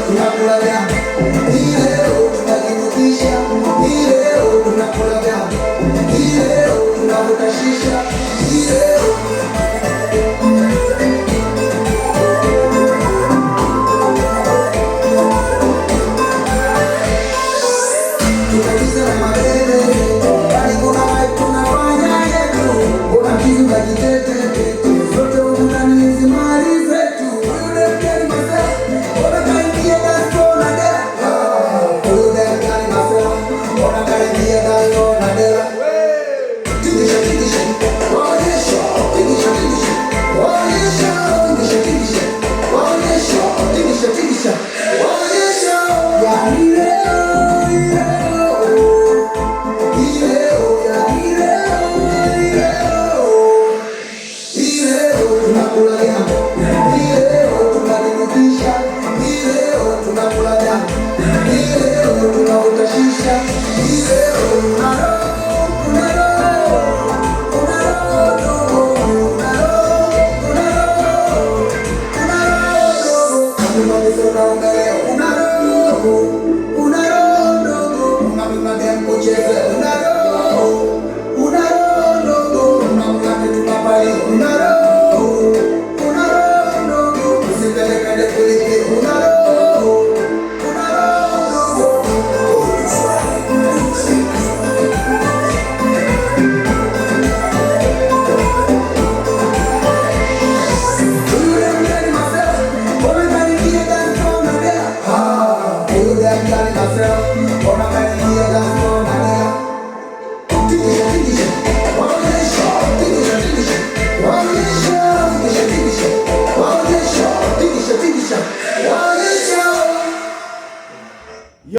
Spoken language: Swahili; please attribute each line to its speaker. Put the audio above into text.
Speaker 1: tunakula damu. Hii leo tunajirudisha. Hii leo tunakula damu. Hii leo tunavuta shisha. Hii leo tunaliza na mabele. Yaani kuna vibe tunafanya yetu. Kuna kitu na kitete. Zote humu ndani hizi mali zetu. Huyu dem gani masela? Ona kaingia dasko na dela. Huyu dem gani masela? Ona kaingia dasko na dela. Tingisha, tingisha. Waonyesha. Tingisha, tingisha. Waonyesha. Tingisha, tingisha. Waonyesha. Tingisha, tingisha. Waonyesha. Yaani leo, hii leo, yaani leo tunakula damu. Hii leo tunajirudisha. Hii leo tunakula damu. Hii leo tunavuta shisha. Hii leo una roho, una roho, una roho, una roho, una roho, una roho. Hakuna mtoto anaongelea. Una roho, una roho ndogo. Unapima dem kucheze. Una roho, una roho ndogo. Unamla kitu mapali. Una roho, una roho ndogo. Usipelekane kuliki. Una roho, una roho ndogo. Huyu dem gani masela? Ona kaingia dasko na dela. Huyu dem gani masela?